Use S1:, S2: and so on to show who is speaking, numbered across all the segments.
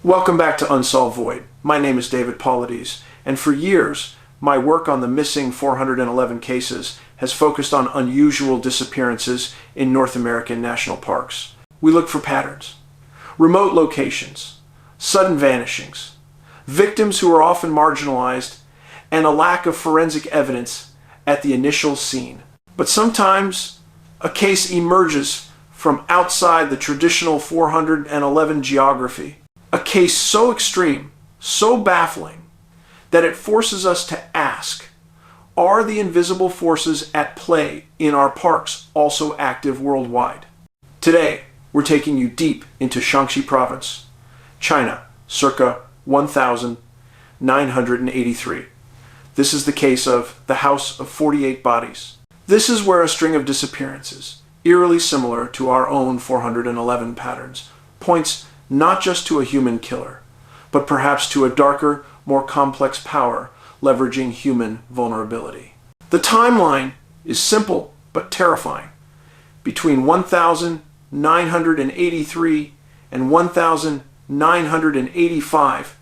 S1: Welcome back to Unsolved Void. My name is David Paulides, and for years, my work on the missing 411 cases has focused on unusual disappearances in North American national parks. We look for patterns, remote locations, sudden vanishings, victims who are often marginalized, and a lack of forensic evidence at the initial scene. But sometimes a case emerges from outside the traditional 411 geography. A case so extreme, so baffling, that it forces us to ask, are the invisible forces at play in our parks also active worldwide? Today, we're taking you deep into Shaanxi province, China, circa 1983. This is the case of the House of 48 Bodies. This is where a string of disappearances, eerily similar to our own 411 patterns, points not just to a human killer, but perhaps to a darker, more complex power leveraging human vulnerability. The timeline is simple but terrifying. Between 1983 and 1985,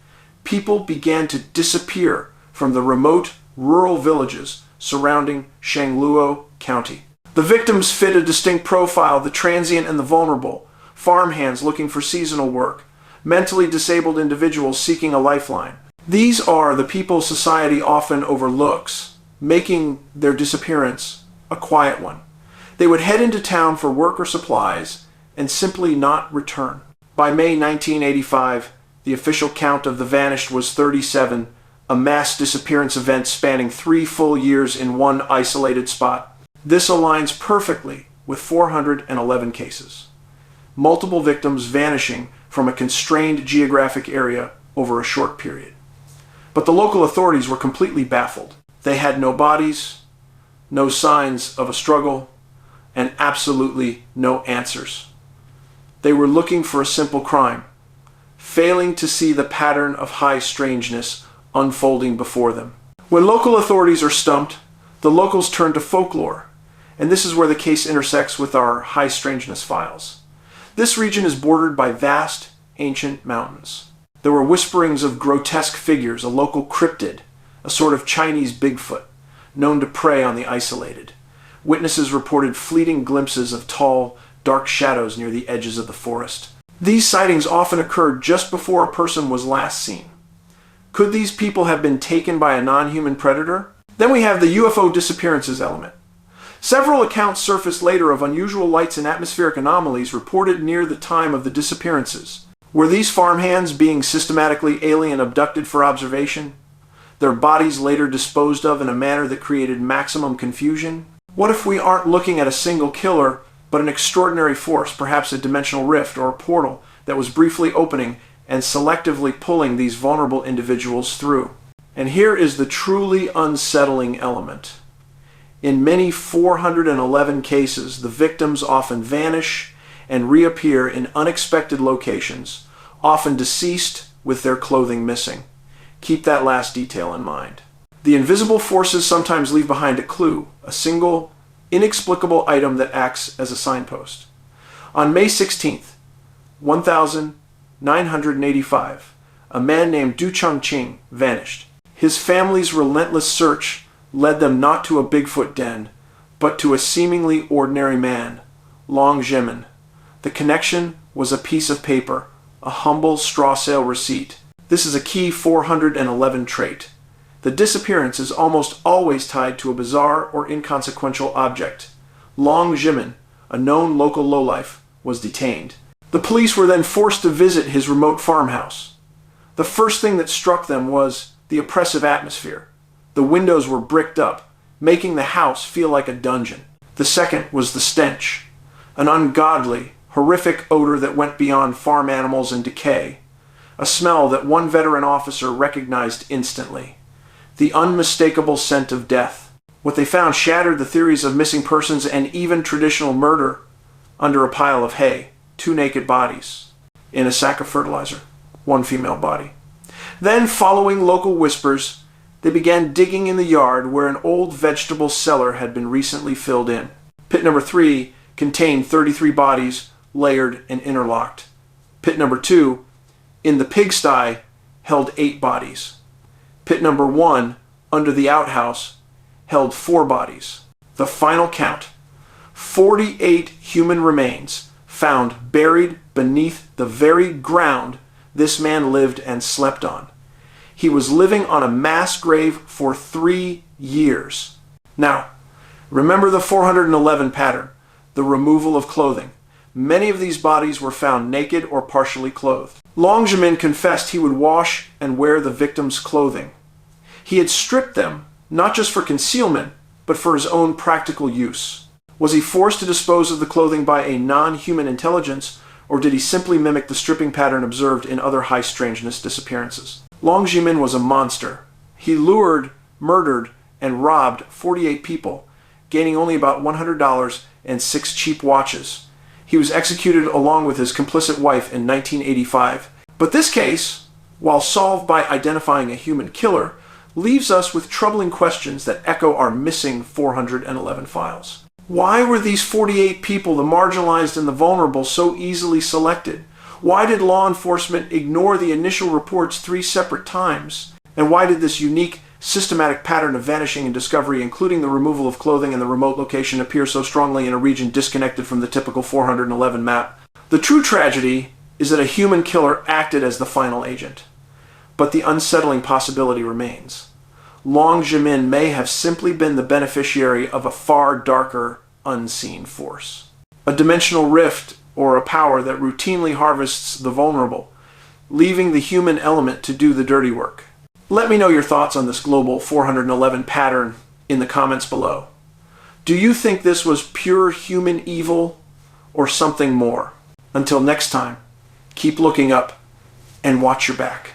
S1: people began to disappear from the remote rural villages surrounding Shaanxi County. The victims fit a distinct profile: the transient and the vulnerable, farmhands looking for seasonal work, mentally disabled individuals seeking a lifeline. These are the people society often overlooks, making their disappearance a quiet one. They would head into town for work or supplies and simply not return. By May 1985, the official count of the vanished was 37, a mass disappearance event spanning 3 full years in one isolated spot. This aligns perfectly with 411 cases. Multiple victims vanishing from a constrained geographic area over a short period. But the local authorities were completely baffled. They had no bodies, no signs of a struggle, and absolutely no answers. They were looking for a simple crime, failing to see the pattern of high strangeness unfolding before them. When local authorities are stumped, the locals turn to folklore, and this is where the case intersects with our high strangeness files. This region is bordered by vast, ancient mountains. There were whisperings of grotesque figures, a local cryptid, a sort of Chinese Bigfoot, known to prey on the isolated. Witnesses reported fleeting glimpses of tall, dark shadows near the edges of the forest. These sightings often occurred just before a person was last seen. Could these people have been taken by a non-human predator? Then we have the UFO disappearances element. Several accounts surfaced later of unusual lights and atmospheric anomalies reported near the time of the disappearances. Were these farmhands being systematically alien abducted for observation? Their bodies later disposed of in a manner that created maximum confusion? What if we aren't looking at a single killer, but an extraordinary force, perhaps a dimensional rift or a portal that was briefly opening and selectively pulling these vulnerable individuals through? And here is the truly unsettling element. In many 411 cases, the victims often vanish and reappear in unexpected locations, often deceased with their clothing missing. Keep that last detail in mind. The invisible forces sometimes leave behind a clue, a single, inexplicable item that acts as a signpost. On May 16th, 1985, a man named Du Chongqing vanished. His family's relentless search led them not to a Bigfoot den, but to a seemingly ordinary man, Zhimin. The connection was a piece of paper, a humble straw sale receipt. This is a key 411 trait. The disappearance is almost always tied to a bizarre or inconsequential object. Zhimin, a known local lowlife, was detained. The police were then forced to visit his remote farmhouse. The first thing that struck them was the oppressive atmosphere. The windows were bricked up, making the house feel like a dungeon. The second was the stench, an ungodly, horrific odor that went beyond farm animals and decay, a smell that one veteran officer recognized instantly, the unmistakable scent of death. What they found shattered the theories of missing persons and even traditional murder. Under a pile of hay, 2 naked bodies. In a sack of fertilizer, 1 female body. Then, following local whispers, they began digging in the yard where an old vegetable cellar had been recently filled in. Pit number 3 contained 33 bodies, layered and interlocked. Pit number 2 in the pigsty held 8 bodies. Pit number 1, under the outhouse, held 4 bodies. The final count: 48 human remains found buried beneath the very ground this man lived and slept on. He was living on a mass grave for 3 years. Now, remember the 411 pattern, the removal of clothing. Many of these bodies were found naked or partially clothed. Zhimin confessed he would wash and wear the victims' clothing. He had stripped them, not just for concealment, but for his own practical use. Was he forced to dispose of the clothing by a non-human intelligence, or did he simply mimic the stripping pattern observed in other high strangeness disappearances? Zhimin was a monster. He lured, murdered, and robbed 48 people, gaining only about $100 and 6 cheap watches. He was executed along with his complicit wife in 1985. But this case, while solved by identifying a human killer, leaves us with troubling questions that echo our missing 411 files. Why were these 48 people, the marginalized and the vulnerable, so easily selected? Why did law enforcement ignore the initial reports 3 separate times? And why did this unique, systematic pattern of vanishing and discovery, including the removal of clothing and the remote location, appear so strongly in a region disconnected from the typical 411 map? The true tragedy is that a human killer acted as the final agent. But the unsettling possibility remains. Zhimin may have simply been the beneficiary of a far darker, unseen force. A dimensional rift or a power that routinely harvests the vulnerable, leaving the human element to do the dirty work. Let me know your thoughts on this global 411 pattern in the comments below. Do you think this was pure human evil or something more? Until next time, keep looking up and watch your back.